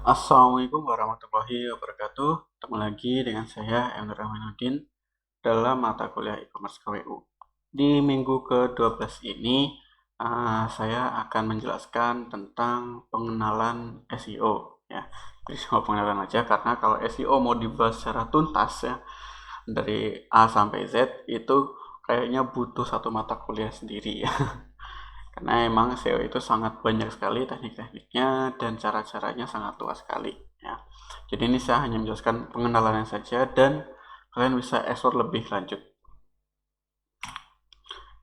Assalamualaikum warahmatullahi wabarakatuh. Ketemu lagi dengan saya, Emre Rahmanuddin, dalam mata kuliah e-commerce KWU. Di minggu ke-12 ini, saya akan menjelaskan tentang pengenalan SEO. Ya, jadi cuma pengenalan aja, karena kalau SEO mau dibahas secara tuntas ya, dari A sampai Z, itu kayaknya butuh satu mata kuliah sendiri ya. Karena emang SEO itu sangat banyak sekali teknik-tekniknya dan cara-caranya sangat luas sekali ya. Jadi ini saya hanya menjelaskan pengenalannya saja dan kalian bisa explore lebih lanjut.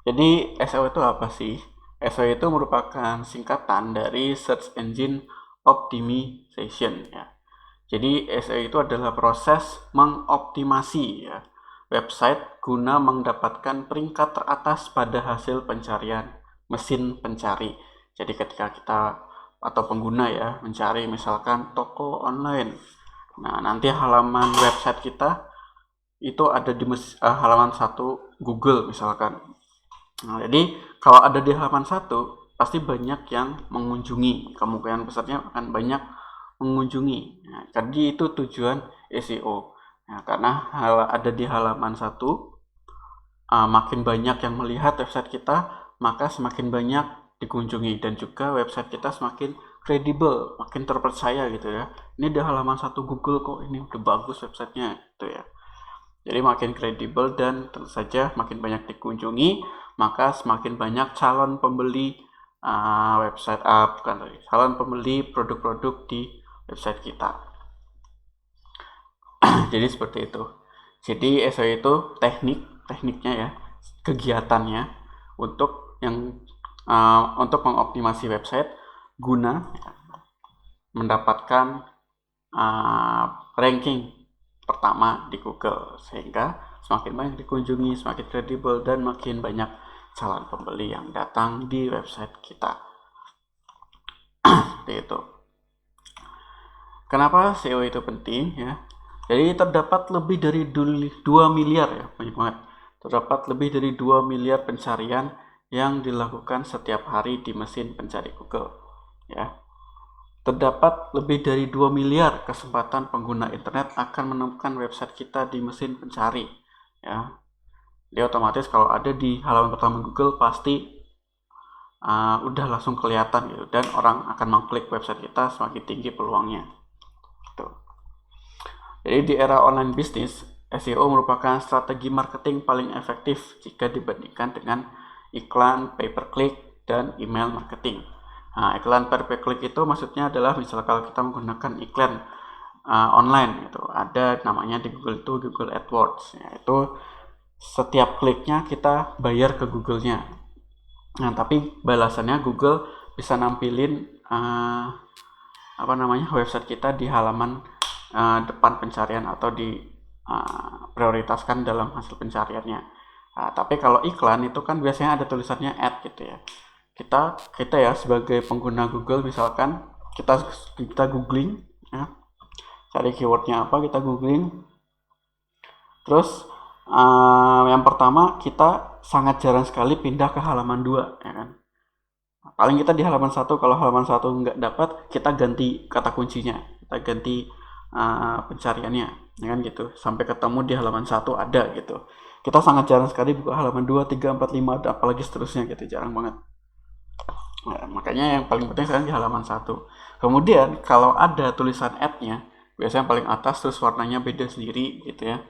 Jadi SEO itu apa sih? SEO itu merupakan singkatan dari Search Engine Optimization ya. Jadi SEO itu adalah proses mengoptimasi ya website guna mendapatkan peringkat teratas pada hasil pencarian mesin pencari. Jadi ketika kita atau pengguna ya mencari misalkan toko online, nah nanti halaman website kita itu ada di halaman satu Google misalkan. Nah, jadi kalau ada di halaman satu pasti banyak yang mengunjungi, kemungkinan besarnya akan banyak mengunjungi. Nah, jadi itu tujuan SEO. Nah, karena ada di halaman satu, makin banyak yang melihat website kita, maka semakin banyak dikunjungi dan juga website kita semakin kredibel, makin terpercaya gitu ya. Ini di halaman satu Google kok, ini udah bagus websitenya gitu ya. Jadi makin kredibel dan tentu saja makin banyak dikunjungi, maka semakin banyak calon pembeli website bukan tadi, calon pembeli produk-produk di website kita. Jadi seperti itu. Jadi SEO itu tekniknya ya, kegiatannya untuk mengoptimasi website guna mendapatkan ranking pertama di Google, sehingga semakin banyak dikunjungi, semakin kredibel dan makin banyak calon pembeli yang datang di website kita. Seperti itu. Kenapa SEO itu penting ya? Jadi terdapat lebih dari 2 miliar ya, banyak banget. Terdapat lebih dari 2 miliar pencarian yang dilakukan setiap hari di mesin pencari Google ya. Terdapat lebih dari 2 miliar kesempatan pengguna internet akan menemukan website kita di mesin pencari ya. Jadi otomatis kalau ada di halaman pertama Google pasti udah langsung kelihatan gitu, dan orang akan mengklik website kita semakin tinggi peluangnya. Gitu. Jadi di era online bisnis, SEO merupakan strategi marketing paling efektif jika dibandingkan dengan iklan pay per click dan email marketing. Nah, iklan pay per click itu maksudnya adalah misalnya kalau kita menggunakan iklan online itu ada namanya di Google itu Google AdWords, yaitu setiap kliknya kita bayar ke Google-nya. Nah, tapi balasannya Google bisa nampilin website kita di halaman depan pencarian atau prioritaskan dalam hasil pencariannya. Nah, tapi kalau iklan itu kan biasanya ada tulisannya ad gitu ya. Kita ya sebagai pengguna Google misalkan kita googling ya, cari keywordnya apa, kita googling, terus yang pertama kita sangat jarang sekali pindah ke halaman 2 ya kan. Paling kita di halaman 1, kalau halaman 1 nggak dapat, kita ganti kata kuncinya, kita ganti pencariannya ya kan gitu, sampai ketemu di halaman 1 ada gitu. Kita sangat jarang sekali buka halaman 2, 3, 4, 5, apalagi seterusnya gitu, jarang banget. Nah, makanya yang paling penting sekarang di halaman 1. Kemudian kalau ada tulisan ad-nya, biasanya paling atas terus warnanya beda sendiri gitu ya,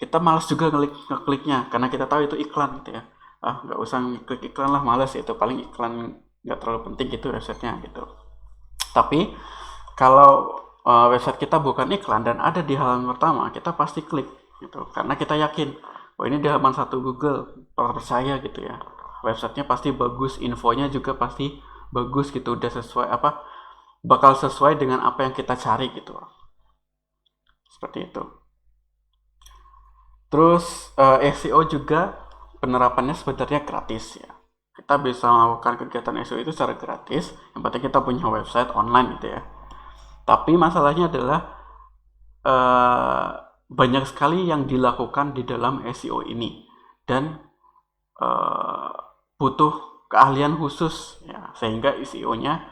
kita malas juga ngekliknya karena kita tahu itu iklan gitu ya. Nggak usah klik iklan lah, malas itu, paling iklan nggak terlalu penting gitu websitenya gitu. Tapi kalau website kita bukan iklan dan ada di halaman pertama, kita pasti klik gitu karena kita yakin, oh ini di halaman 1 Google, percaya gitu ya, websitenya pasti bagus, infonya juga pasti bagus gitu, udah sesuai bakal sesuai dengan apa yang kita cari gitu, seperti itu. Terus SEO juga penerapannya sebenarnya gratis ya. Kita bisa melakukan kegiatan SEO itu secara gratis, yang penting kita punya website online gitu ya. Tapi masalahnya adalah eh, banyak sekali yang dilakukan di dalam SEO ini, dan butuh keahlian khusus ya, sehingga SEO-nya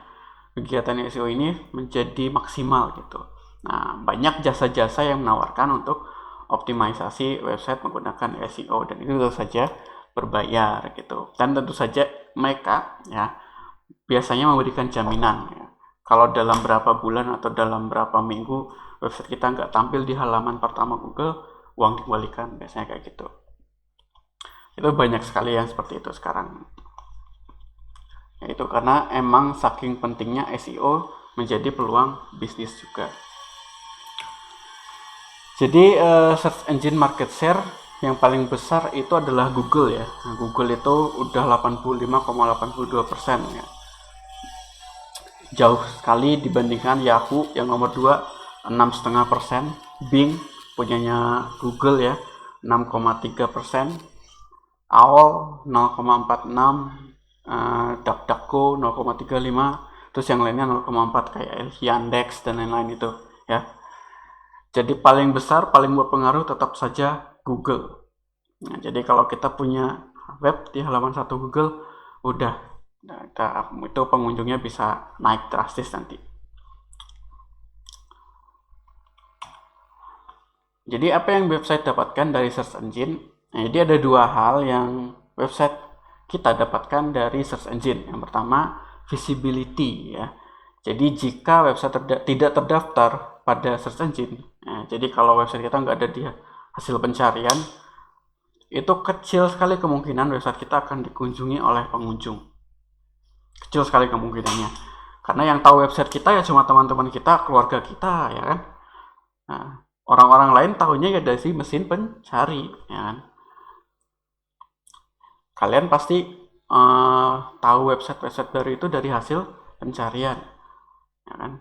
kegiatan SEO ini menjadi maksimal gitu. Nah, banyak jasa-jasa yang menawarkan untuk optimalisasi website menggunakan SEO, dan itu tentu saja berbayar gitu. Dan tentu saja mereka ya biasanya memberikan jaminan ya. Kalau dalam berapa bulan atau dalam berapa minggu website kita nggak tampil di halaman pertama Google, uang dikembalikan, biasanya kayak gitu. Itu banyak sekali yang seperti itu sekarang. Yaitu karena emang saking pentingnya SEO menjadi peluang bisnis juga. Jadi search engine market share yang paling besar itu adalah Google ya. Nah, Google itu udah 85,82% ya. Jauh sekali dibandingkan Yahoo yang nomor 2 6,5%, Bing punyanya Google ya 6,3%, AOL 0,46, DuckDuckGo 0,35, terus yang lainnya 0,4 kayak Yandex dan lain-lain itu ya. Jadi paling besar, paling berpengaruh tetap saja Google. Nah, jadi kalau kita punya web di halaman satu Google, udah itu pengunjungnya bisa naik drastis nanti. Jadi apa yang website dapatkan dari search engine? Nah, jadi ada dua hal yang website kita dapatkan dari search engine. Yang pertama, visibility ya. Jadi jika website tidak terdaftar pada search engine, nah, jadi kalau website kita nggak ada di hasil pencarian, itu kecil sekali kemungkinan website kita akan dikunjungi oleh pengunjung. Kecil sekali kemungkinannya, karena yang tahu website kita ya cuma teman-teman kita, keluarga kita ya kan. Nah, orang-orang lain tahunya ya dari mesin pencari ya kan. Kalian pasti tahu website-website baru itu dari hasil pencarian ya kan.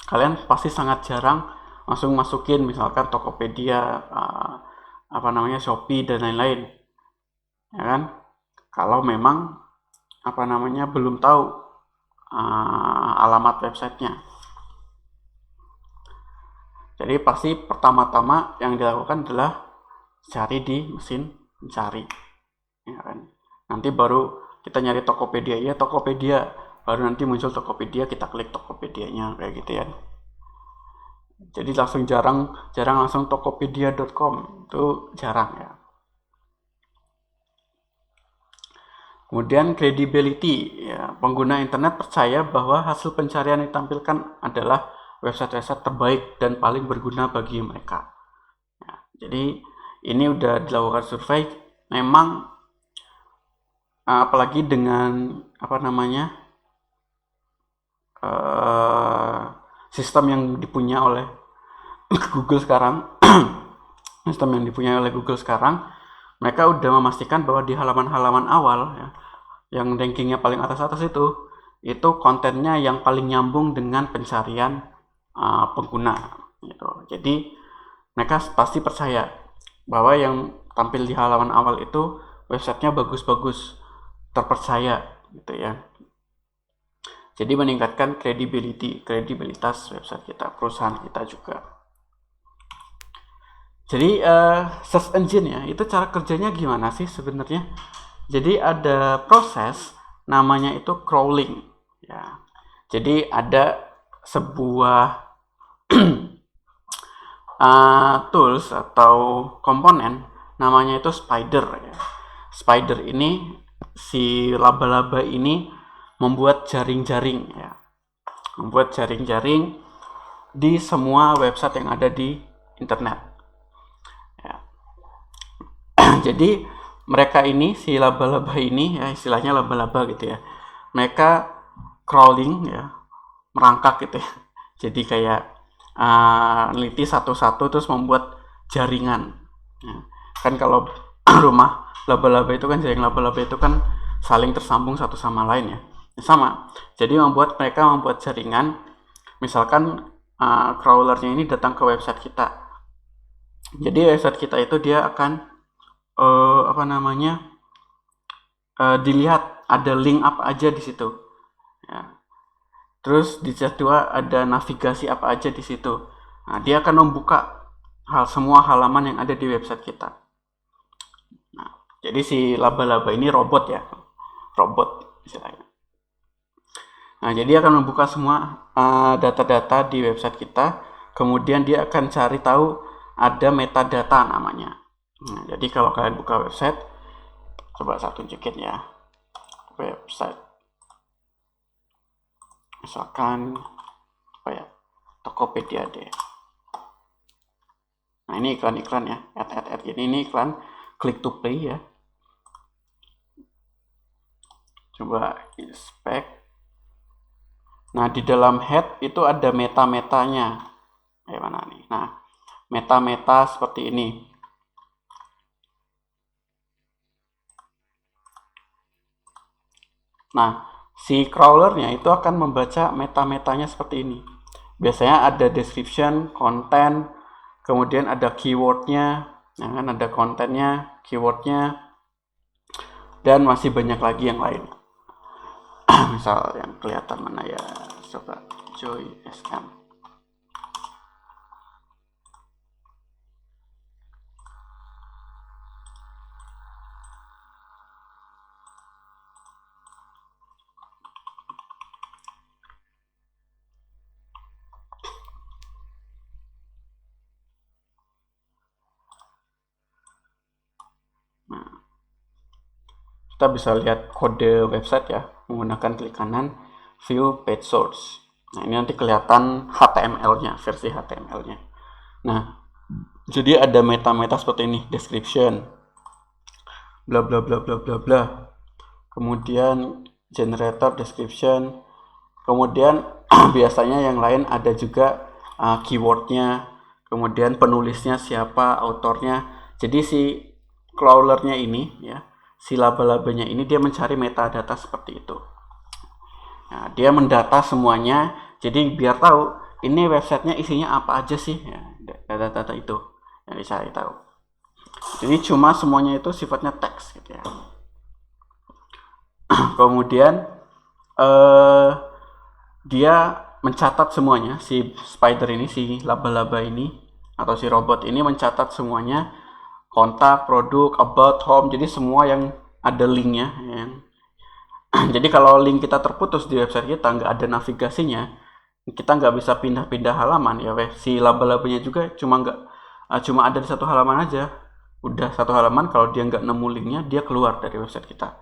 Kalian pasti sangat jarang langsung masukin misalkan Tokopedia, Shopee dan lain-lain ya kan, kalau memang belum tahu alamat websitenya. Jadi pasti pertama-tama yang dilakukan adalah cari di mesin mencari ya kan. Nanti baru kita nyari Tokopedia, ya Tokopedia, baru nanti muncul Tokopedia, kita klik Tokopedianya kayak gitu ya. Jadi jarang langsung tokopedia.com, itu jarang ya. Kemudian credibility ya, pengguna internet percaya bahwa hasil pencarian yang ditampilkan adalah website-website terbaik dan paling berguna bagi mereka ya. Jadi ini udah dilakukan survei, memang apalagi dengan sistem yang dipunya oleh Google sekarang mereka udah memastikan bahwa di halaman-halaman awal ya, yang rankingnya paling atas-atas itu kontennya yang paling nyambung dengan pencarian pengguna gitu. Jadi mereka pasti percaya bahwa yang tampil di halaman awal itu websitenya bagus-bagus, terpercaya gitu ya. Jadi meningkatkan kredibilitas website kita, perusahaan kita juga. Jadi search engine ya, itu cara kerjanya gimana sih sebenarnya? Jadi ada proses namanya itu crawling ya. Jadi ada sebuah tools atau komponen namanya itu spider ya. Spider ini, si laba-laba ini membuat jaring-jaring ya. Membuat jaring-jaring di semua website yang ada di internet. Ya. Jadi mereka ini, si laba-laba ini ya, istilahnya laba-laba gitu ya. Mereka crawling ya, merangkak gitu ya. Jadi kayak neliti satu-satu terus membuat jaringan. Ya. Kan kalau rumah laba-laba itu kan, jaring laba-laba itu kan saling tersambung satu sama lain ya. Sama. Jadi mereka membuat jaringan. Misalkan crawlernya ini datang ke website kita. Jadi website kita itu dia akan dilihat ada link apa aja di situ. Ya. Terus di jadwal ada navigasi apa aja di situ. Nah, dia akan membuka semua halaman yang ada di website kita. Nah, jadi si laba-laba ini robot ya, robot istilahnya. Nah, jadi akan membuka semua data-data di website kita. Kemudian dia akan cari tahu ada metadata namanya. Nah, jadi kalau kalian buka website, coba saya tunjukin ya. Website. Misalkan apa ya? Tokopedia deh. Nah, ini iklan-iklan ya. Ad. Ini iklan click to play ya. Coba inspect. Nah, di dalam head itu ada meta-metanya. Mana nih? Nah, meta-meta seperti ini. Nah, si crawlernya itu akan membaca meta-metanya seperti ini. Biasanya ada description, konten, kemudian ada keywordnya, nah kan ada kontennya, keywordnya, dan masih banyak lagi yang lain. Misal yang kelihatan mana ya, coba Joy SM. Nah, kita bisa lihat kode website ya, menggunakan klik kanan, view page source. Nah, ini nanti kelihatan HTML-nya, versi HTML-nya. Nah, jadi ada meta-meta seperti ini, description, bla bla bla bla bla bla. Kemudian generator description. Kemudian biasanya yang lain ada juga keywordnya, kemudian penulisnya siapa, autornya. Jadi si crawlernya ini ya, si laba-labanya ini dia mencari metadata seperti itu. Nah, dia mendata semuanya, jadi biar tahu ini websitenya isinya apa aja sih ya, data-data itu yang dicari tahu. Jadi cuma semuanya itu sifatnya teks gitu ya. Kemudian dia mencatat semuanya, si spider ini, si laba-laba ini atau si robot ini mencatat semuanya, kontak, produk, about, home, jadi semua yang ada linknya ya. Jadi kalau link kita terputus di website kita, nggak ada navigasinya, kita nggak bisa pindah-pindah halaman ya. Si laba-labanya juga cuma ada di satu halaman aja, udah satu halaman. Kalau dia nggak nemu linknya, dia keluar dari website kita.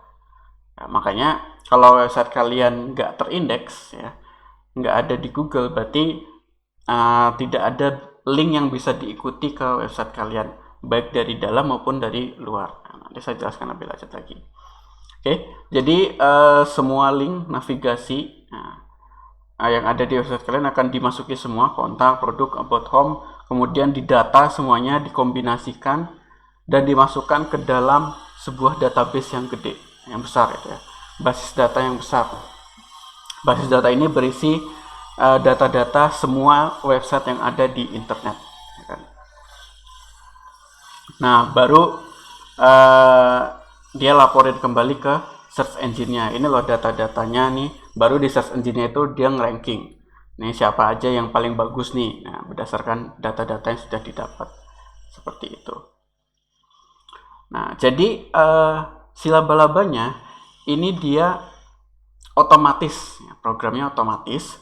Nah, makanya kalau website kalian nggak terindeks ya, nggak ada di Google, berarti tidak ada link yang bisa diikuti ke website kalian, baik dari dalam maupun dari luar. Nah, nanti saya jelaskan lebih lanjut lagi. Oke, jadi semua link navigasi yang ada di website kalian akan dimasuki semua, kontak, produk, about, home, kemudian didata semuanya, dikombinasikan dan dimasukkan ke dalam sebuah database yang gede, yang besar gitu ya, basis data yang besar. Basis data ini berisi data-data semua website yang ada di internet. Nah, baru dia laporin kembali ke search engine-nya. Ini loh data-datanya nih. Baru di search engine-nya itu dia nge-ranking. Nih siapa aja yang paling bagus nih. Nah, berdasarkan data-data yang sudah didapat. Seperti itu. Nah, jadi si laba-labanya ini dia otomatis, programnya otomatis,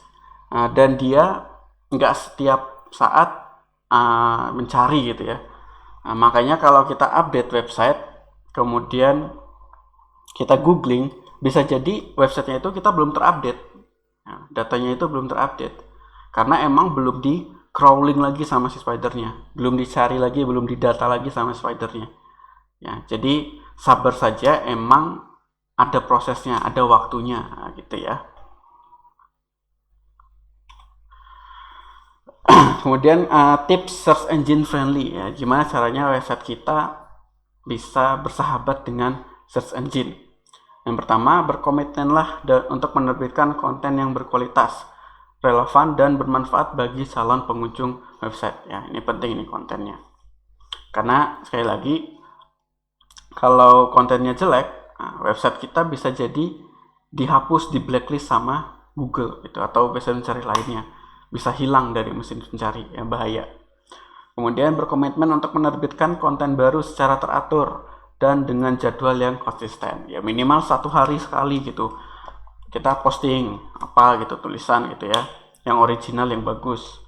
dan dia nggak setiap saat mencari gitu ya. Nah, makanya kalau kita update website, kemudian kita googling, bisa jadi websitenya itu kita belum terupdate. Nah, datanya itu belum terupdate. Karena emang belum di crawling lagi sama si spidernya. Belum dicari lagi, belum didata lagi sama spidernya. Ya, jadi sabar saja, emang ada prosesnya, ada waktunya gitu ya. Kemudian tips search engine friendly ya, gimana caranya website kita bisa bersahabat dengan search engine. Yang pertama, berkomitmenlah untuk menerbitkan konten yang berkualitas, relevan dan bermanfaat bagi calon pengunjung website ya. Ini penting ini kontennya. Karena sekali lagi, kalau kontennya jelek, website kita bisa jadi dihapus, di blacklist sama Google gitu, atau mesin pencari lainnya, bisa hilang dari mesin pencari, ya bahaya. Kemudian berkomitmen untuk menerbitkan konten baru secara teratur dan dengan jadwal yang konsisten, ya minimal 1 hari sekali gitu. kita posting apa gitu, tulisan gitu ya, yang original, yang bagus.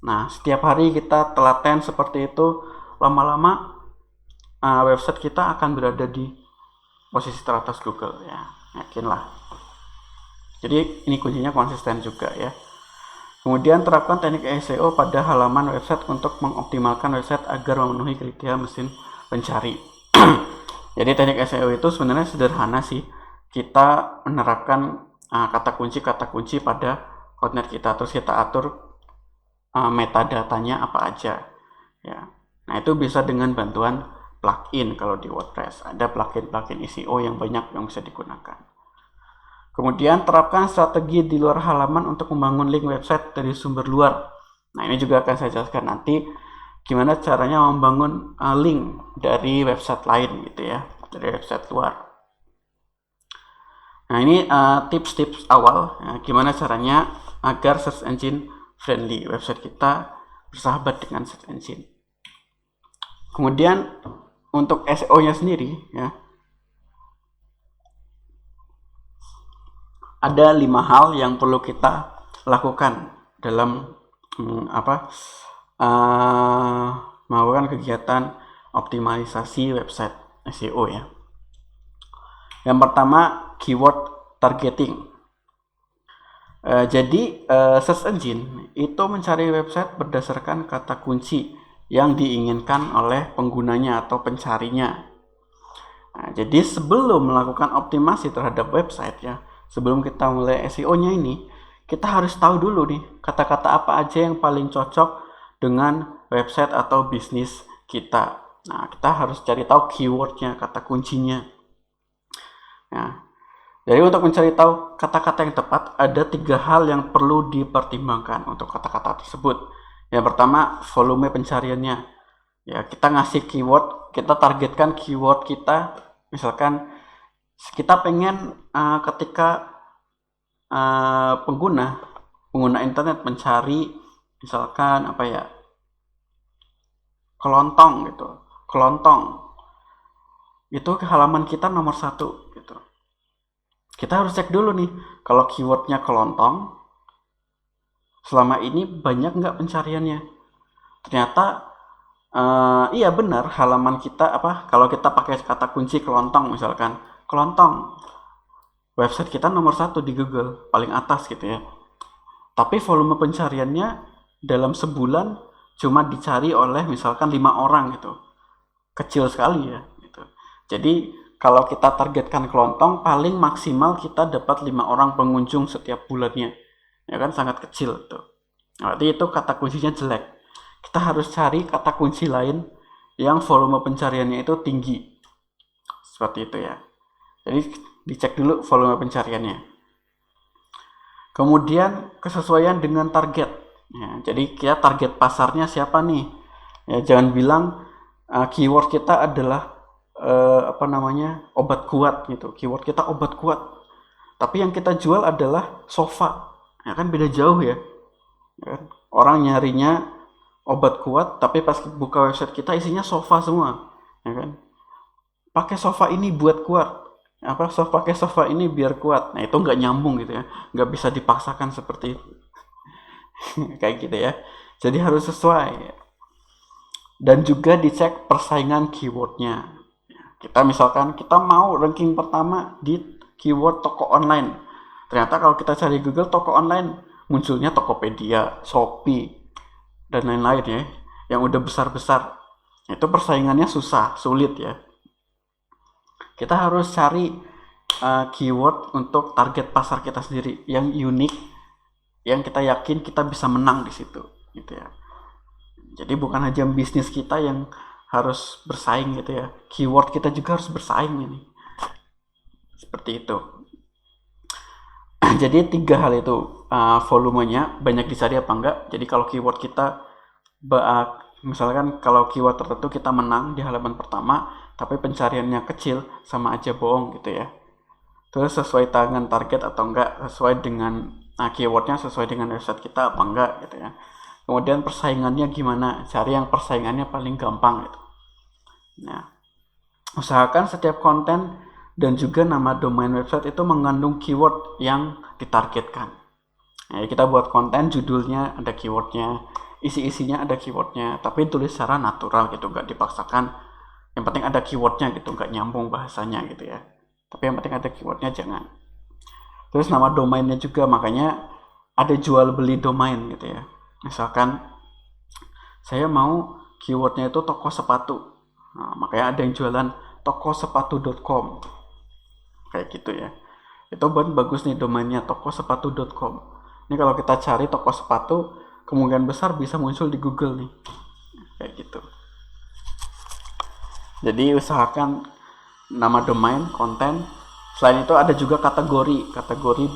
Nah, setiap hari kita telaten seperti itu, lama-lama website kita akan berada di posisi teratas Google ya, yakinlah. Jadi ini kuncinya konsisten juga ya. Kemudian terapkan teknik SEO pada halaman website untuk mengoptimalkan website agar memenuhi kriteria mesin pencari. Jadi teknik SEO itu sebenarnya sederhana sih. Kita menerapkan kata kunci pada konten kita, terus kita atur metadatanya apa aja ya. Nah, itu bisa dengan bantuan plugin. Kalau di WordPress ada plugin SEO yang banyak yang bisa digunakan. Kemudian terapkan strategi di luar halaman untuk membangun link website dari sumber luar. Nah, ini juga akan saya jelaskan nanti gimana caranya membangun link dari website lain gitu ya, dari website luar. Nah, ini tips-tips awal ya, gimana caranya agar search engine friendly, website kita bersahabat dengan search engine. Kemudian untuk SEO-nya sendiri ya, ada 5 hal yang perlu kita lakukan dalam melakukan kegiatan optimalisasi website SEO ya. Yang pertama, keyword targeting. Jadi search engine itu mencari website berdasarkan kata kunci yang diinginkan oleh penggunanya atau pencarinya. Nah, jadi sebelum melakukan optimasi terhadap website ya, sebelum kita mulai SEO-nya ini, kita harus tahu dulu nih kata-kata apa aja yang paling cocok dengan website atau bisnis kita. Nah, kita harus cari tahu keywordnya, kata kuncinya. Nah, jadi untuk mencari tahu kata-kata yang tepat, ada 3 hal yang perlu dipertimbangkan untuk kata-kata tersebut. Yang pertama, volume pencariannya. Ya, kita ngasih keyword, kita targetkan keyword kita, misalkan kita pengen ketika pengguna internet mencari misalkan kelontong gitu, itu halaman kita nomor 1 gitu. Kita harus cek dulu nih, kalau keywordnya kelontong, selama ini banyak nggak pencariannya. Ternyata iya benar, halaman kita kalau kita pakai kata kunci kelontong, misalkan kelontong, website kita nomor 1 di Google, paling atas gitu ya. Tapi volume pencariannya dalam sebulan cuma dicari oleh misalkan 5 orang gitu, kecil sekali ya gitu. Jadi kalau kita targetkan kelontong, paling maksimal kita dapat 5 orang pengunjung setiap bulannya, ya kan, sangat kecil tuh. Berarti itu kata kuncinya jelek. Kita harus cari kata kunci lain yang volume pencariannya itu tinggi, seperti itu ya. Jadi dicek dulu volume pencariannya. Kemudian kesesuaian dengan target ya, jadi kita target pasarnya siapa nih ya. Jangan bilang keyword kita adalah obat kuat gitu. Keyword kita obat kuat, tapi yang kita jual adalah sofa, ya kan, beda jauh ya, kan? Orang nyarinya obat kuat, tapi pas buka website kita isinya sofa semua, ya kan. Pakai sofa ini buat kuat, pakai sofa ini biar kuat. Nah, itu nggak nyambung gitu ya, nggak bisa dipaksakan seperti itu. Kayak gitu ya. Jadi harus sesuai. Dan juga dicek persaingan keywordnya. Kita misalkan kita mau ranking pertama di keyword toko online. Ternyata kalau kita cari Google toko online, munculnya Tokopedia, Shopee, dan lain-lain ya, yang udah besar-besar. Itu persaingannya sulit ya. Kita harus cari keyword untuk target pasar kita sendiri yang unik, yang kita yakin kita bisa menang di situ gitu ya. Jadi bukan hanya bisnis kita yang harus bersaing gitu ya, keyword kita juga harus bersaing ini. Seperti itu. Jadi 3 hal itu, volumenya banyak dicari apa enggak. Jadi kalau keyword kita misalkan kalau keyword tertentu kita menang di halaman pertama tapi pencariannya kecil, sama aja bohong gitu ya. Terus sesuai dengan target atau enggak, sesuai dengan keywordnya sesuai dengan website kita apa enggak gitu ya. Kemudian persaingannya gimana, cari yang persaingannya paling gampang gitu. Nah, usahakan setiap konten dan juga nama domain website itu mengandung keyword yang ditargetkan. Nah, kita buat konten, judulnya ada keywordnya, isi-isinya ada keywordnya, tapi tulis secara natural gitu, nggak dipaksakan. Yang penting ada keywordnya gitu, nggak nyambung bahasanya gitu ya. Tapi yang penting ada keywordnya, jangan. Terus nama domainnya juga, makanya ada jual beli domain gitu ya. Misalkan saya mau keywordnya itu toko sepatu, nah, makanya ada yang jualan tokosepatu.com kayak gitu ya. Itu bagus nih domainnya, tokosepatu.com. Ini kalau kita cari toko sepatu, kemungkinan besar bisa muncul di Google nih, kayak gitu. Jadi usahakan nama domain, konten. Selain itu ada juga kategori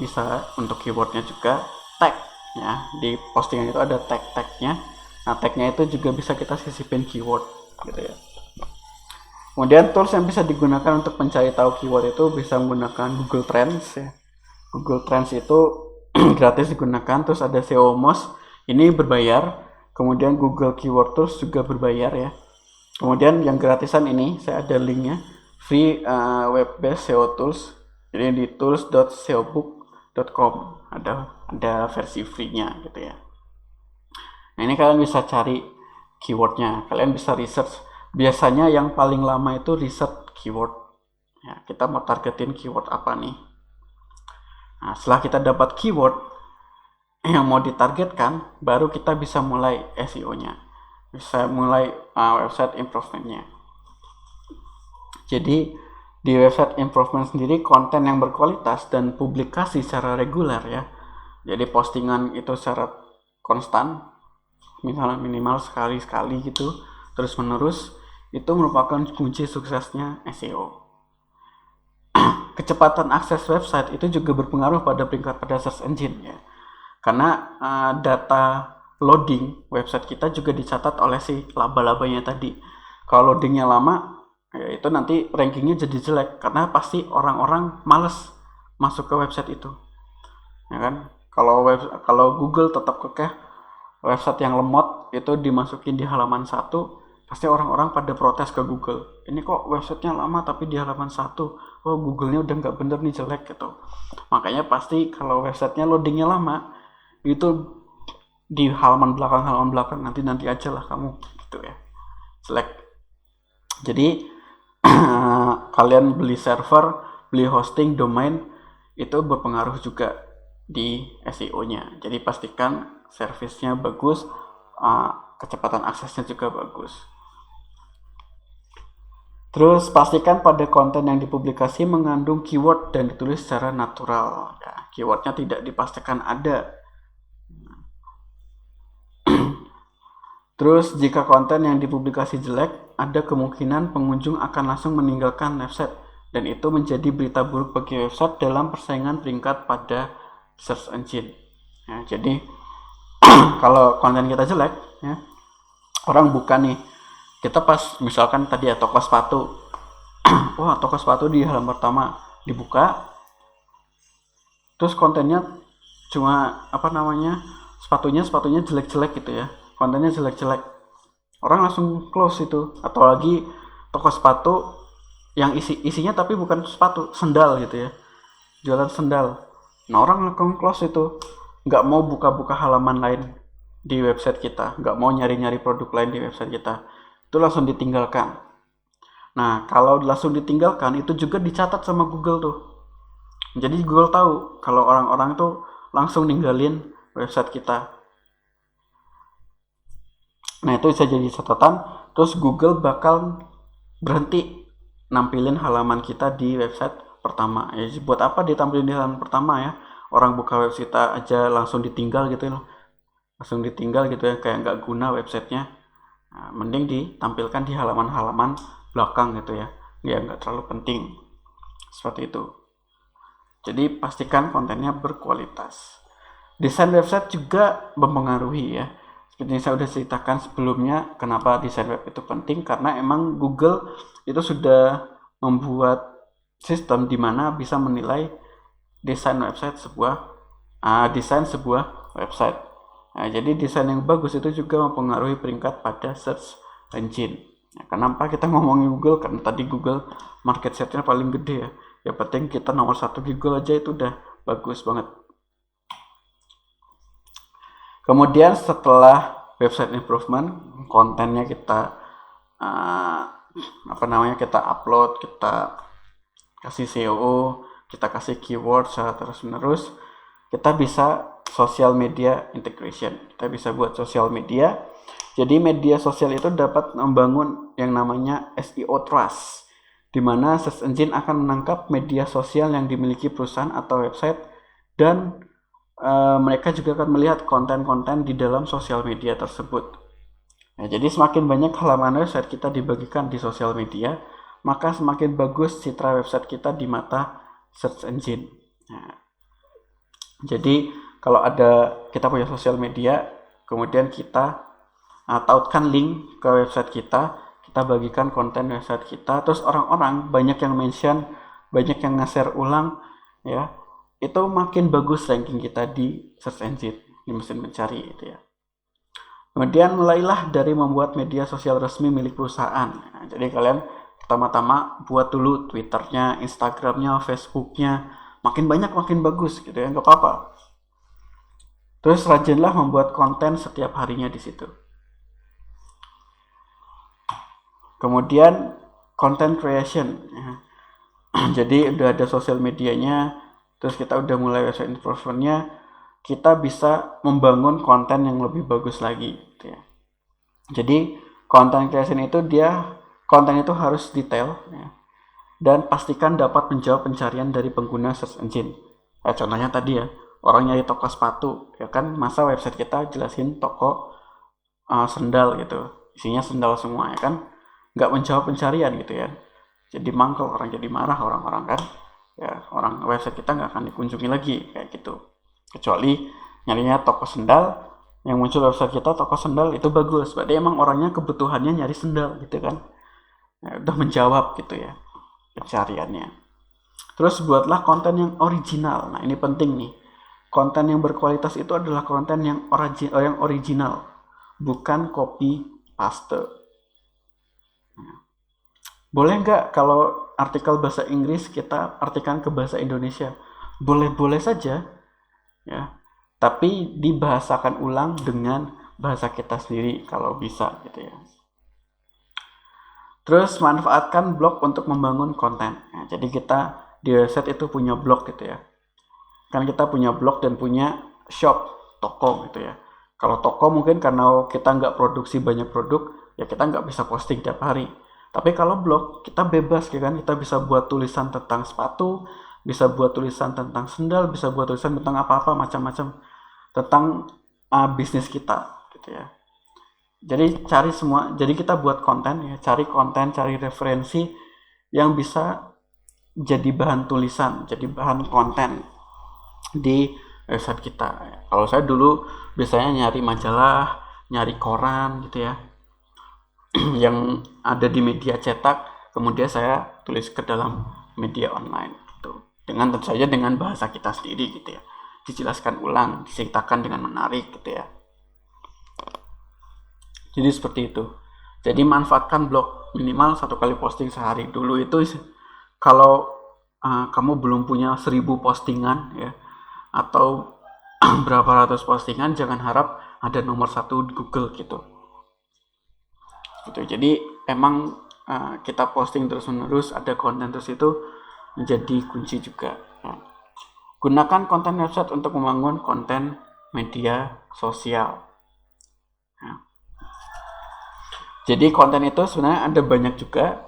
bisa untuk keywordnya juga, tag ya, di postingan itu ada tagnya. Nah, tagnya itu juga bisa kita sisipin keyword gitu ya. Kemudian tools yang bisa digunakan untuk mencari tahu keyword itu bisa menggunakan Google Trends ya. Google Trends itu gratis digunakan, terus ada SEO Moz, ini berbayar. Kemudian Google Keyword Tools juga berbayar ya. Kemudian yang gratisan ini saya ada linknya, free web based SEO tools. Jadi di tools.seobook.com ada versi free-nya gitu ya. Nah, ini kalian bisa cari keywordnya, kalian bisa research. Biasanya yang paling lama itu research keyword. Ya, kita mau targetin keyword apa nih? Nah, setelah kita dapat keyword yang mau ditargetkan, baru kita bisa mulai SEO-nya, bisa mulai website improvement-nya. Jadi di website improvement sendiri, konten yang berkualitas dan publikasi secara reguler ya. Jadi postingan itu secara konstan, misalnya minimal sekali-sekali gitu, terus menerus, itu merupakan kunci suksesnya SEO. Kecepatan akses website itu juga berpengaruh pada peringkat pada search engine ya. Karena data loading website kita juga dicatat oleh si laba-labanya tadi. Kalau loadingnya lama, ya itu nanti rankingnya jadi jelek, karena pasti orang-orang males masuk ke website itu. Ya kan? Kalau Google tetap kekeh website yang lemot itu dimasukin di halaman 1, pasti orang-orang pada protes ke Google. Ini kok websitenya lama tapi di halaman 1, oh Google-nya udah nggak bener nih, jelek gitu. Makanya pasti kalau websitenya loadingnya lama, itu di halaman belakang nanti aja lah kamu gitu ya, jelek. Jadi kalian beli server, beli hosting, domain, itu berpengaruh juga di SEO-nya. Jadi pastikan servisnya bagus, kecepatan aksesnya juga bagus. Terus pastikan pada konten yang dipublikasi mengandung keyword dan ditulis secara natural. Ya, keywordnya tidak dipastikan ada. Terus jika konten yang dipublikasi jelek, ada kemungkinan pengunjung akan langsung meninggalkan website, dan itu menjadi berita buruk bagi website dalam persaingan peringkat pada search engine. Ya, jadi kalau konten kita jelek, ya, orang buka nih, kita pas misalkan tadi ya toko sepatu, wah toko sepatu di halaman pertama dibuka, terus kontennya cuma sepatunya jelek-jelek gitu ya, kontennya jelek-jelek, orang langsung close itu. Atau lagi toko sepatu yang isinya tapi bukan sepatu, sendal gitu ya, jualan sendal, nah orang langsung close itu, nggak mau buka-buka halaman lain di website kita, nggak mau nyari-nyari produk lain di website kita, itu langsung ditinggalkan. Nah kalau langsung ditinggalkan, itu juga dicatat sama Google tuh. Jadi Google tahu kalau orang-orang itu langsung ninggalin website kita. Nah itu bisa jadi catatan. Terus Google bakal berhenti nampilin halaman kita di website pertama. Ya, buat apa ditampilin di halaman pertama ya? Orang buka website aja langsung ditinggal gitu ya, kayak nggak guna websitenya. Nah, mending ditampilkan di halaman-halaman belakang gitu ya, nggak terlalu penting seperti itu. Jadi pastikan kontennya berkualitas. Desain website juga mempengaruhi ya. Seperti yang saya sudah ceritakan sebelumnya, kenapa desain web itu penting, karena emang Google itu sudah membuat sistem di mana bisa menilai desain sebuah website. Nah, jadi desain yang bagus itu juga mempengaruhi peringkat pada search engine. Nah, kenapa kita ngomongin Google? Karena tadi Google market share-nya paling gede ya. Yang penting kita nomor 1 Google aja itu udah bagus banget. Kemudian setelah website improvement, kontennya kita kita upload, kita kasih SEO, kita kasih keyword secara terus menerus, kita bisa social media integration. Kita bisa buat social media. Jadi media sosial itu dapat membangun yang namanya SEO trust, di mana search engine akan menangkap media sosial yang dimiliki perusahaan atau website, dan mereka juga akan melihat konten-konten di dalam sosial media tersebut. Nah, jadi semakin banyak halaman website kita dibagikan di sosial media, maka semakin bagus citra website kita di mata search engine. Nah, jadi kalau ada kita punya sosial media, kemudian kita tautkan link ke website kita bagikan konten website kita, terus orang-orang banyak yang mention, banyak yang nge-share ulang, ya, itu makin bagus ranking kita di search engine, di mesin mencari itu ya. Kemudian mulailah dari membuat media sosial resmi milik perusahaan. Nah, jadi kalian pertama-tama buat dulu Twitternya, Instagramnya, Facebooknya, makin banyak makin bagus gitu ya, nggak apa-apa. Terus rajinlah membuat konten setiap harinya di situ. Kemudian content creation ya. Jadi udah ada sosial medianya, terus kita udah mulai website improvementnya, kita bisa membangun konten yang lebih bagus lagi gitu ya. Jadi content creation itu konten itu harus detail ya, dan pastikan dapat menjawab pencarian dari pengguna search engine. Contohnya tadi ya, orang nyari toko sepatu ya kan, masa website kita jelasin toko sendal gitu, isinya sendal semua ya kan, nggak menjawab pencarian gitu ya. Jadi mangkel, orang jadi marah orang-orang kan ya, orang website kita nggak akan dikunjungi lagi kayak gitu. Kecuali nyarinya toko sendal, yang muncul website kita toko sendal, itu bagus, berarti emang orangnya kebutuhannya nyari sendal gitu kan ya, udah menjawab gitu ya pencariannya. Terus buatlah konten yang original. Nah ini penting nih, konten yang berkualitas itu adalah konten yang original, bukan copy paste. Boleh nggak kalau artikel bahasa Inggris kita artikan ke bahasa Indonesia? Boleh-boleh saja ya, tapi dibahasakan ulang dengan bahasa kita sendiri kalau bisa gitu ya. Terus manfaatkan blog untuk membangun konten. Nah, jadi kita di website itu punya blog gitu ya. Kan kita punya blog dan punya shop, toko gitu ya. Kalau toko mungkin karena kita nggak produksi banyak produk, ya kita nggak bisa posting tiap hari. Tapi kalau blog, kita bebas ya kan, kita bisa buat tulisan tentang sepatu, bisa buat tulisan tentang sendal, bisa buat tulisan tentang apa-apa, macam-macam, tentang bisnis kita gitu ya. Jadi jadi kita buat konten ya, cari konten, cari referensi yang bisa jadi bahan tulisan, jadi bahan konten di website kita. Kalau saya dulu biasanya nyari majalah, nyari koran gitu ya, yang ada di media cetak, kemudian saya tulis ke dalam media online gitu. Dengan tentu saja dengan bahasa kita sendiri gitu ya. Dijelaskan ulang, diceritakan dengan menarik gitu ya. Jadi seperti itu. Jadi manfaatkan blog, minimal 1 kali posting sehari. Dulu itu kalau kamu belum punya 1000 postingan ya, atau berapa ratus postingan, jangan harap ada nomor 1 di Google gitu. Jadi emang kita posting terus-menerus, ada konten terus, itu menjadi kunci juga ya. Gunakan konten website untuk membangun konten media sosial ya. Jadi konten itu sebenarnya ada banyak juga.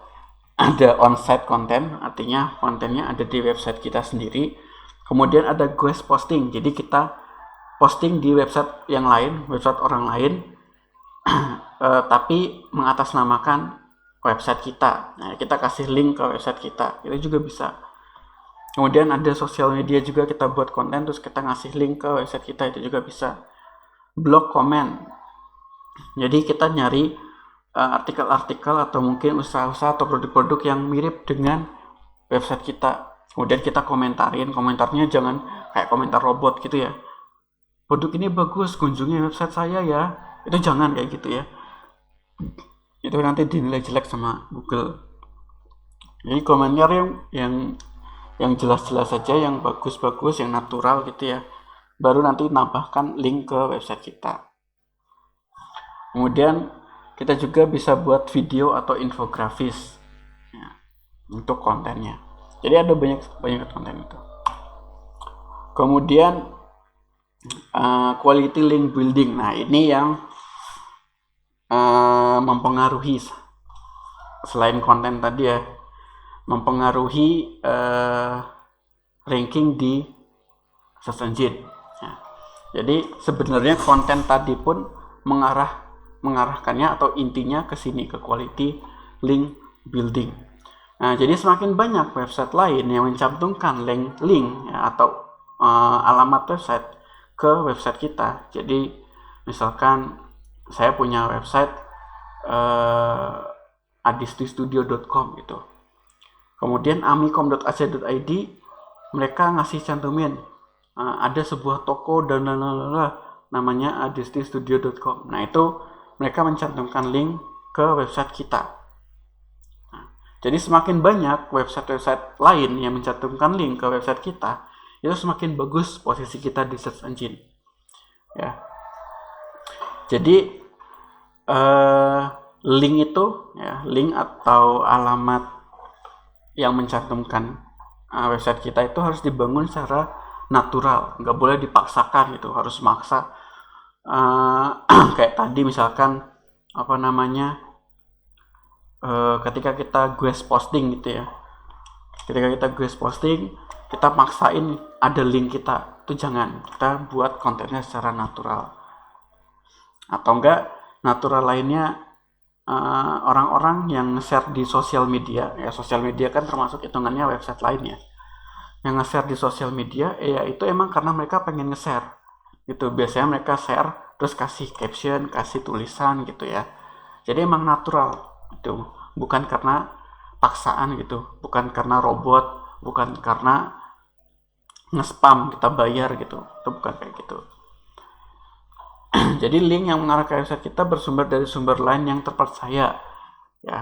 Ada on-site konten, artinya kontennya ada di website kita sendiri. Kemudian ada guest posting, jadi kita posting di website yang lain, website orang lain, tapi mengatasnamakan website kita. Nah, kita kasih link ke website kita, itu juga bisa. Kemudian ada sosial media juga, kita buat konten terus kita ngasih link ke website kita, itu juga bisa. Blog komen, jadi kita nyari artikel-artikel atau mungkin usaha-usaha atau produk-produk yang mirip dengan website kita, kemudian kita komentarin. Komentarnya jangan kayak komentar robot gitu ya, produk ini bagus, kunjungi website saya ya, itu jangan kayak gitu ya, itu nanti dinilai jelek sama Google. Jadi komentar yang yang jelas-jelas saja, yang bagus-bagus, yang natural gitu ya. Baru nanti nambahkan link ke website kita. Kemudian kita juga bisa buat video atau infografis ya, untuk kontennya. Jadi ada banyak konten itu. Kemudian quality link building. Nah, ini yang mempengaruhi, selain konten tadi ya, mempengaruhi ranking di search engine. Ya. Jadi sebenarnya konten tadi pun mengarahkannya atau intinya ke sini, ke quality link building. Nah, jadi semakin banyak website lain yang mencantumkan link ya, atau alamat website ke website kita. Jadi misalkan saya punya website adististudio.com gitu. Kemudian amikom.ac.id mereka ngasih cantumin ada sebuah toko dan namanya adististudio.com. Nah, itu mereka mencantumkan link ke website kita. Nah, jadi semakin banyak website-website lain yang mencantumkan link ke website kita, itu semakin bagus posisi kita di search engine. Ya. Jadi link itu ya, link atau alamat yang mencantumkan website kita itu harus dibangun secara natural, nggak boleh dipaksakan gitu, harus maksa. Kayak tadi misalkan ketika kita guest posting gitu ya, kita maksain ada link kita, itu jangan. Kita buat kontennya secara natural. Atau enggak natural lainnya, orang-orang yang nge-share di sosial media ya, sosial media kan termasuk hitungannya website lain ya, yang nge-share di sosial media ya, itu emang karena mereka pengen nge-share gitu. Biasanya mereka share terus kasih caption, kasih tulisan gitu ya. Jadi emang natural itu, bukan karena paksaan gitu, bukan karena robot, bukan karena nge-spam kita bayar gitu, itu bukan kayak gitu. Jadi link yang mengarah ke website kita bersumber dari sumber lain yang terpercaya ya.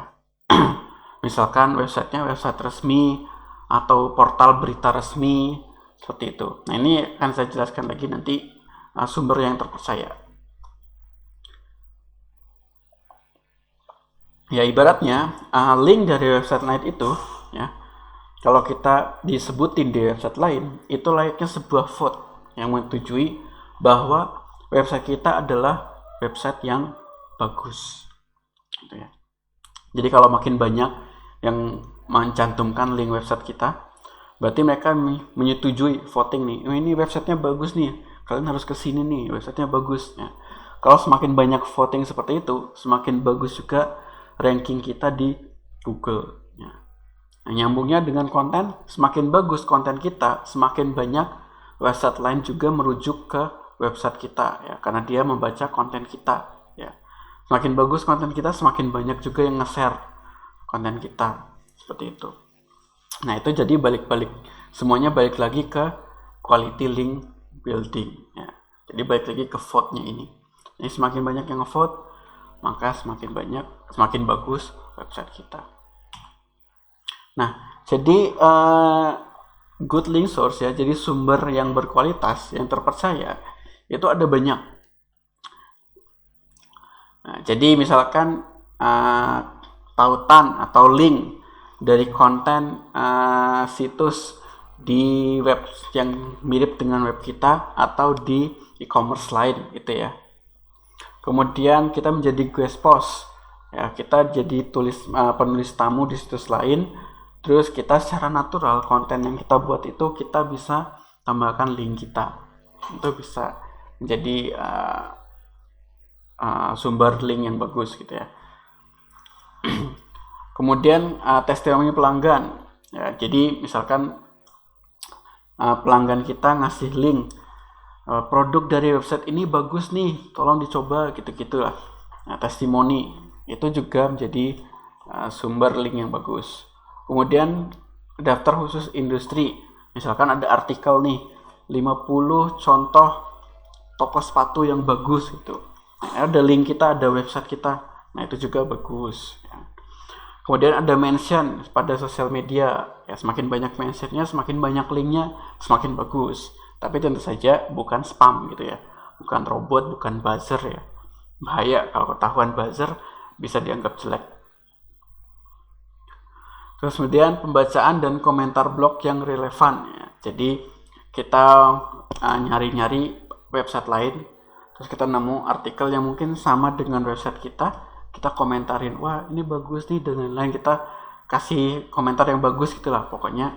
Misalkan websitenya website resmi atau portal berita resmi seperti itu. Nah, ini akan saya jelaskan lagi nanti sumber yang terpercaya. Ya, ibaratnya link dari website lain itu ya, kalau kita disebutin di website lain, itu layaknya sebuah vote yang menyetujui bahwa website kita adalah website yang bagus gitu ya. Jadi kalau makin banyak yang mencantumkan link website kita, berarti mereka menyetujui voting nih, ini websitenya bagus nih, kalian harus kesini nih, websitenya bagus ya. Kalau semakin banyak voting seperti itu, semakin bagus juga ranking kita di Google ya. Nah, nyambungnya dengan konten, semakin bagus konten kita, semakin banyak website lain juga merujuk ke website kita ya, karena dia membaca konten kita ya. Semakin bagus konten kita, semakin banyak juga yang nge-share konten kita, seperti itu. Nah, itu jadi semuanya balik lagi ke quality link building ya. Jadi balik lagi ke vote-nya ini. Jadi semakin banyak yang nge-vote, maka semakin bagus website kita. Nah, jadi good link source ya, jadi sumber yang berkualitas, yang terpercaya, itu ada banyak. Nah, jadi misalkan tautan atau link dari konten situs di web yang mirip dengan web kita atau di e-commerce lain gitu ya. Kemudian kita menjadi guest post ya, kita jadi penulis tamu di situs lain. Terus kita secara natural konten yang kita buat itu kita bisa tambahkan link kita, itu bisa menjadi sumber link yang bagus gitu ya. Kemudian testimoni pelanggan ya, jadi misalkan pelanggan kita ngasih link, produk dari website ini bagus nih, tolong dicoba gitu-gitulah. Nah, testimoni itu juga menjadi sumber link yang bagus. Kemudian daftar khusus industri, misalkan ada artikel nih 50 contoh toko sepatu yang bagus gitu. Nah, ada link kita, ada website kita. Nah, itu juga bagus ya. Kemudian ada mention pada sosial media. Ya, semakin banyak mentionnya, semakin banyak linknya, semakin bagus. Tapi tentu saja bukan spam gitu ya. Bukan robot, bukan buzzer ya. Bahaya kalau ketahuan buzzer, bisa dianggap jelek. Terus kemudian pembacaan dan komentar blog yang relevan ya. Jadi kita nyari-nyari website lain, terus kita nemu artikel yang mungkin sama dengan website kita komentarin, wah ini bagus nih dan lain-lain, kita kasih komentar yang bagus gitulah pokoknya,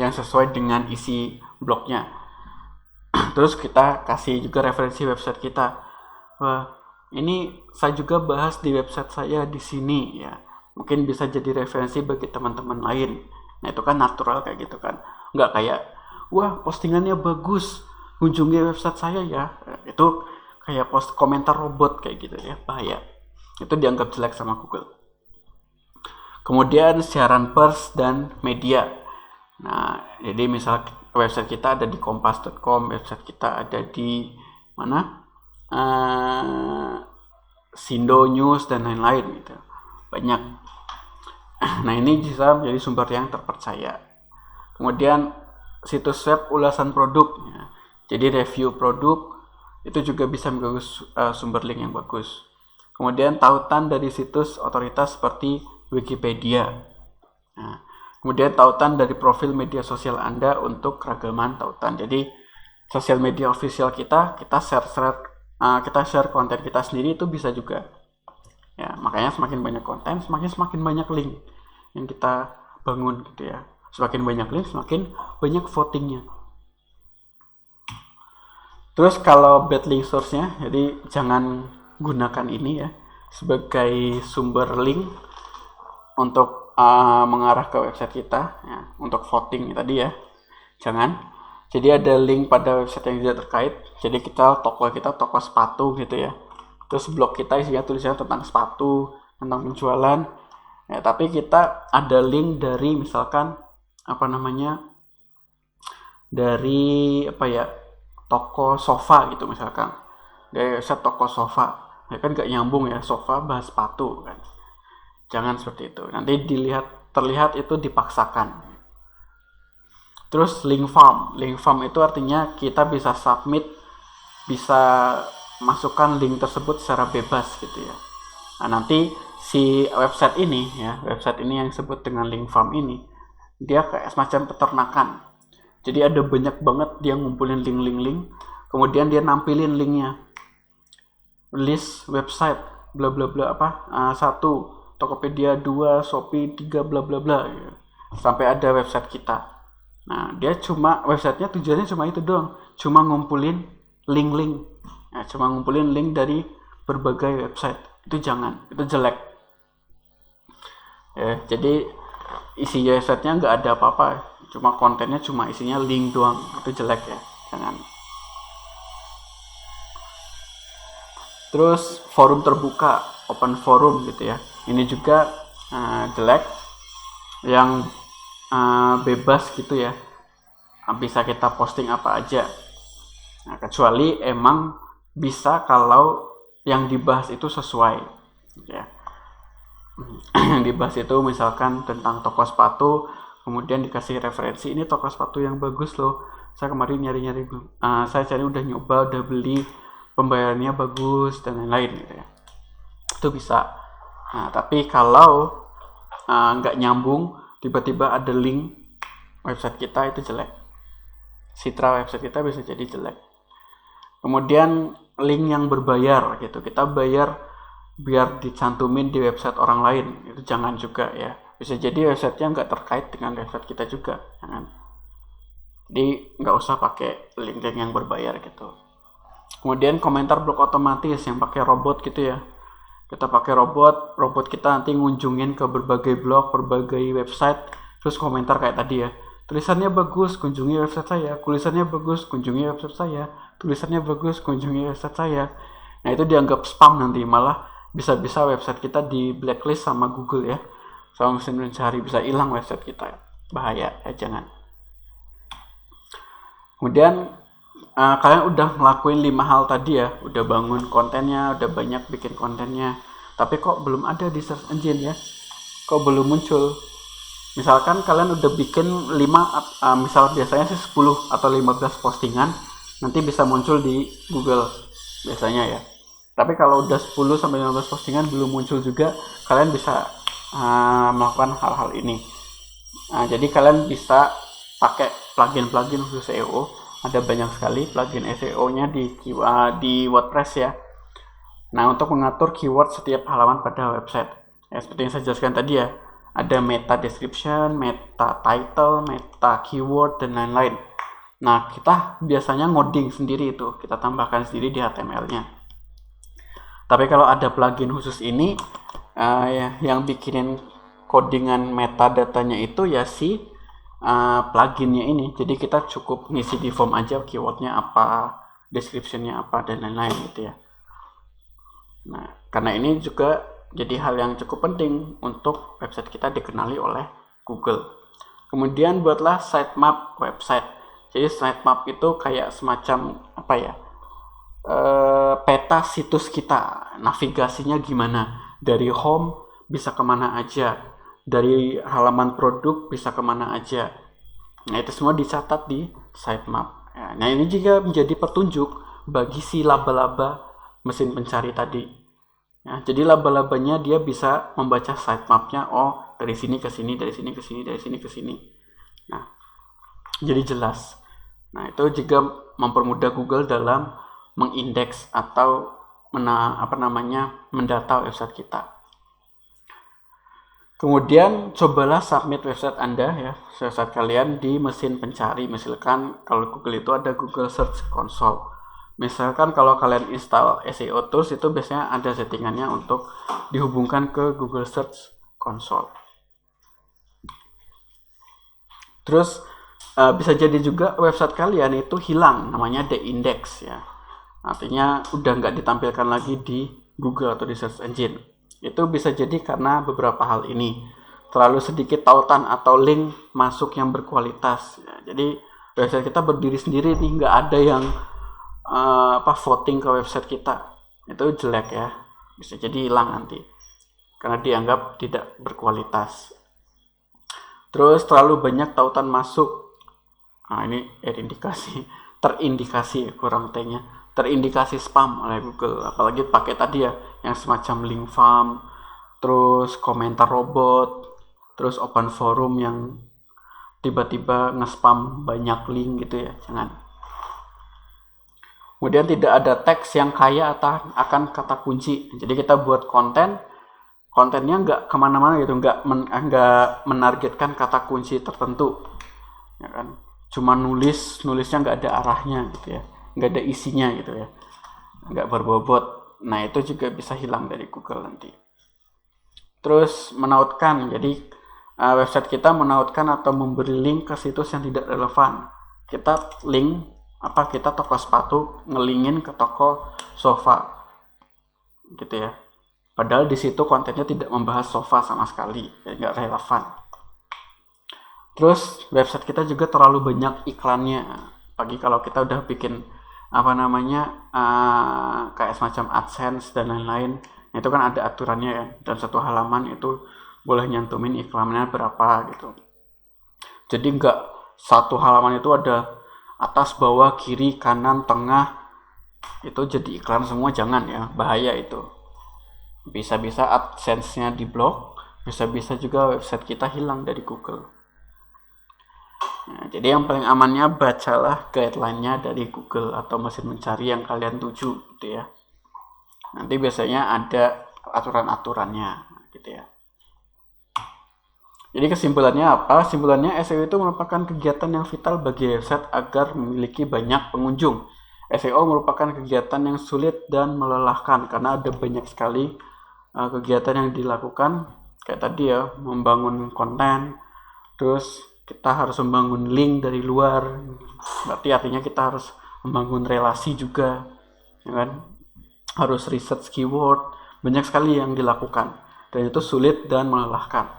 yang sesuai dengan isi blognya. Terus kita kasih juga referensi website kita, wah ini saya juga bahas di website saya di sini ya, mungkin bisa jadi referensi bagi teman-teman lain. Nah itu kan natural kayak gitu kan, nggak kayak wah postingannya bagus, kunjungi website saya ya, itu kayak post komentar robot kayak gitu ya, bahaya. Itu dianggap jelek sama Google. Kemudian siaran pers dan media. Nah, jadi misal website kita ada di kompas.com, website kita ada di mana? Sindo News dan lain-lain gitu. Banyak. Nah, ini bisa menjadi sumber yang terpercaya. Kemudian situs web ulasan produk. Ya. Jadi review produk itu juga bisa menjadi sumber link yang bagus. Kemudian tautan dari situs otoritas seperti Wikipedia. Nah, kemudian tautan dari profil media sosial Anda untuk keragaman tautan. Jadi sosial media official kita share konten kita sendiri itu bisa juga. Ya, makanya semakin banyak konten, semakin banyak link yang kita bangun gitu ya. Semakin banyak link, semakin banyak votingnya. Terus kalau bad link source-nya, jadi jangan gunakan ini ya sebagai sumber link untuk mengarah ke website kita ya, untuk voting tadi ya, jangan. Jadi ada link pada website yang tidak terkait, jadi kita toko sepatu gitu ya, terus blog kita isinya tulisannya tentang sepatu, tentang penjualan ya, tapi kita ada link dari misalkan dari toko sofa gitu misalkan, dari website toko sofa ya kan gak nyambung ya, sofa bahas sepatu kan, jangan seperti itu, nanti terlihat itu dipaksakan. Terus link farm itu artinya kita bisa masukkan link tersebut secara bebas gitu ya. Nah nanti si website ini yang disebut dengan link farm ini, dia kayak semacam peternakan, jadi ada banyak banget dia ngumpulin link, kemudian dia nampilin linknya, list website bla bla bla 1, Tokopedia 2, Shopee 3 bla bla bla gitu, sampai ada website kita. Nah dia websitenya tujuannya cuma itu doang, cuma ngumpulin link ya, cuma ngumpulin link dari berbagai website. Itu jangan, itu jelek ya. Jadi isi websitenya nggak ada apa-apa, cuma kontennya cuma isinya link doang, itu jelek ya, jangan. Terus forum terbuka, open forum gitu ya, ini juga jelek, yang bebas gitu ya, bisa kita posting apa aja. Nah, kecuali emang bisa kalau yang dibahas itu sesuai ya. Yang dibahas itu misalkan tentang toko sepatu, kemudian dikasih referensi, ini toko sepatu yang bagus loh, saya kemarin nyari-nyari, saya udah nyoba, udah beli, pembayarannya bagus dan lain-lain gitu ya, itu bisa. Nah tapi kalau nggak nyambung, tiba-tiba ada link website kita, itu jelek, citra website kita bisa jadi jelek. Kemudian link yang berbayar gitu, kita bayar biar dicantumin di website orang lain, itu jangan juga ya, bisa jadi websitenya nggak terkait dengan website kita juga, jangan. Jadi nggak usah pakai link-link yang berbayar gitu. Kemudian komentar blog otomatis yang pakai robot gitu ya, kita pakai robot kita nanti ngunjungin ke berbagai blog, berbagai website, terus komentar kayak tadi ya, tulisannya bagus, kunjungi website saya, tulisannya bagus, kunjungi website saya, tulisannya bagus, kunjungi website saya. Nah itu dianggap spam, nanti malah bisa-bisa website kita di blacklist sama Google ya, sama mesin pencari, bisa hilang website kita, bahaya ya, jangan. Kemudian kalian udah ngelakuin 5 hal tadi ya, udah bangun kontennya, udah banyak bikin kontennya, tapi kok belum ada di search engine ya. kok belum muncul. Misalkan kalian udah bikin 5, misal biasanya sih 10 atau 15 postingan, nanti bisa muncul di Google biasanya ya. Tapi kalau udah 10 sampai 15 postingan belum muncul juga, kalian bisa melakukan hal-hal ini. Jadi kalian bisa pakai plugin khusus SEO. Ada banyak sekali plugin SEO-nya di WordPress ya. Nah, untuk mengatur keyword setiap halaman pada website. Ya, seperti yang saya jelaskan tadi ya, ada meta description, meta title, meta keyword, dan lain-lain. Nah, kita biasanya ngoding sendiri itu, kita tambahkan sendiri di HTML-nya. Tapi kalau ada plugin khusus ini, yang bikinin codingan metadatanya itu ya si pluginnya ini. Jadi kita cukup ngisi di form aja keywordnya apa, descriptionnya apa, dan lain-lain gitu ya. Nah, karena ini juga jadi hal yang cukup penting untuk website kita dikenali oleh Google. Kemudian buatlah sitemap website. Jadi sitemap itu kayak semacam apa ya, peta situs kita, navigasinya gimana, dari home bisa kemana aja, dari halaman produk bisa kemana aja. Nah, itu semua dicatat di sitemap. Nah, ini juga menjadi petunjuk bagi si laba-laba mesin pencari tadi. Ya, jadi laba-labanya dia bisa membaca sitemapnya, oh dari sini ke sini, dari sini ke sini, dari sini ke sini. Nah, jadi jelas. Nah, itu juga mempermudah Google dalam mengindeks atau mendata website kita. Kemudian cobalah submit website Anda ya, website kalian di mesin pencari. Misalkan kalau Google itu ada Google Search Console. Misalkan kalau kalian install SEO Tools itu biasanya ada settingannya untuk dihubungkan ke Google Search Console. Terus bisa jadi juga website kalian itu hilang, namanya de-index ya. Artinya udah nggak ditampilkan lagi di Google atau di search engine. Itu bisa jadi karena beberapa hal ini. Terlalu sedikit tautan atau link masuk yang berkualitas. Ya, jadi website kita berdiri sendiri nih, nggak ada yang voting ke website kita. Itu jelek ya. Bisa jadi hilang nanti. Karena dianggap tidak berkualitas. Terus terlalu banyak tautan masuk. Nah, ini terindikasi kurang T-nya. Terindikasi spam oleh Google, apalagi pakai tadi ya yang semacam link farm, terus komentar robot, terus open forum yang tiba-tiba nge-spam banyak link gitu ya, jangan. Kemudian tidak ada teks yang kaya akan kata kunci. Jadi kita buat kontennya nggak kemana-mana gitu, nggak menargetkan kata kunci tertentu, ya kan? Cuma nulisnya nggak ada arahnya gitu ya, nggak ada isinya gitu ya, nggak berbobot. Nah, itu juga bisa hilang dari Google nanti. Terus menautkan, jadi website kita menautkan atau memberi link ke situs yang tidak relevan. Kita kita toko sepatu ngelingin ke toko sofa gitu ya, padahal di situ kontennya tidak membahas sofa sama sekali, jadi nggak relevan. Terus website kita juga terlalu banyak iklannya. Apalagi kalau kita udah bikin kayak semacam AdSense dan lain-lain, itu kan ada aturannya ya. Dan satu halaman itu boleh nyantumin iklannya berapa gitu. Jadi nggak satu halaman itu ada atas, bawah, kiri, kanan, tengah, itu jadi iklan semua, jangan ya, bahaya itu. Bisa-bisa AdSense-nya diblok, bisa-bisa juga website kita hilang dari Google. Nah, jadi yang paling amannya bacalah guideline-nya dari Google atau mesin mencari yang kalian tuju gitu ya. Nanti biasanya ada aturan-aturannya gitu ya. Jadi kesimpulannya apa? Kesimpulannya SEO itu merupakan kegiatan yang vital bagi website agar memiliki banyak pengunjung. SEO merupakan kegiatan yang sulit dan melelahkan karena ada banyak sekali kegiatan yang dilakukan, kayak tadi ya, membangun konten, terus kita harus membangun link dari luar, berarti artinya kita harus membangun relasi juga, ya kan? Harus research keyword, banyak sekali yang dilakukan, dan itu sulit dan melelahkan.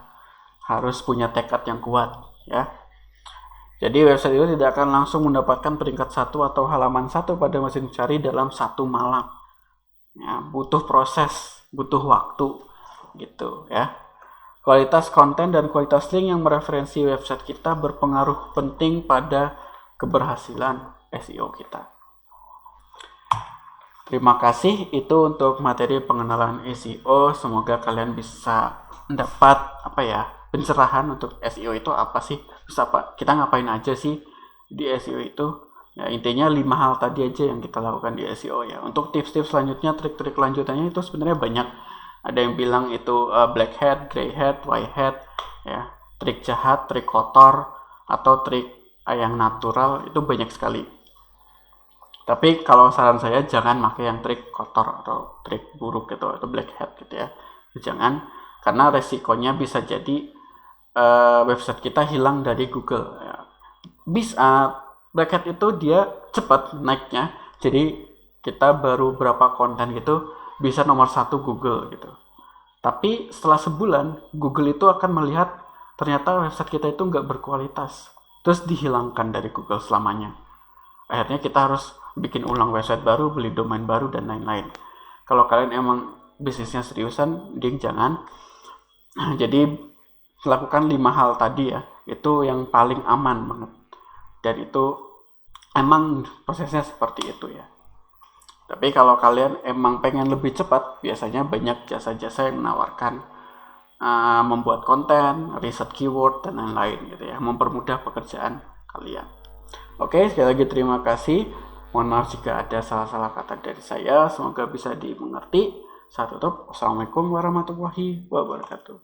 Harus punya tekad yang kuat, ya. Jadi website itu tidak akan langsung mendapatkan peringkat 1 atau halaman 1 pada mesin cari dalam satu malam. Ya, butuh proses, butuh waktu, gitu ya. Kualitas konten dan kualitas link yang mereferensi website kita berpengaruh penting pada keberhasilan SEO kita. Terima kasih, itu untuk materi pengenalan SEO. Semoga kalian bisa mendapat pencerahan untuk SEO itu apa sih, terus kita ngapain aja sih di SEO itu. Ya, intinya 5 hal tadi aja yang kita lakukan di SEO ya. Untuk tips-tips selanjutnya, trik-trik lanjutannya itu sebenarnya banyak. Ada yang bilang itu black hat, grey hat, white hat, ya, trik jahat, trik kotor, atau trik yang natural, itu banyak sekali. Tapi kalau saran saya jangan pakai yang trik kotor atau trik buruk gitu atau black hat gitu ya. Jangan, karena resikonya bisa jadi website kita hilang dari Google. Ya. Bisa black hat itu dia cepat naiknya. Jadi kita baru berapa konten gitu bisa nomor 1 Google gitu. Tapi setelah sebulan Google itu akan melihat ternyata website kita itu nggak berkualitas. Terus dihilangkan dari Google selamanya. Akhirnya kita harus bikin ulang website baru, beli domain baru, dan lain-lain. Kalau kalian emang bisnisnya seriusan, mending jangan. Jadi lakukan 5 hal tadi ya, itu yang paling aman banget. Dan itu emang prosesnya seperti itu ya. Tapi kalau kalian emang pengen lebih cepat, biasanya banyak jasa-jasa yang menawarkan membuat konten, riset keyword, dan lain-lain gitu ya, mempermudah pekerjaan kalian. Oke, sekali lagi terima kasih. Mohon maaf jika ada salah-salah kata dari saya. Semoga bisa dimengerti. Saya tutup. Wassalamualaikum warahmatullahi wabarakatuh.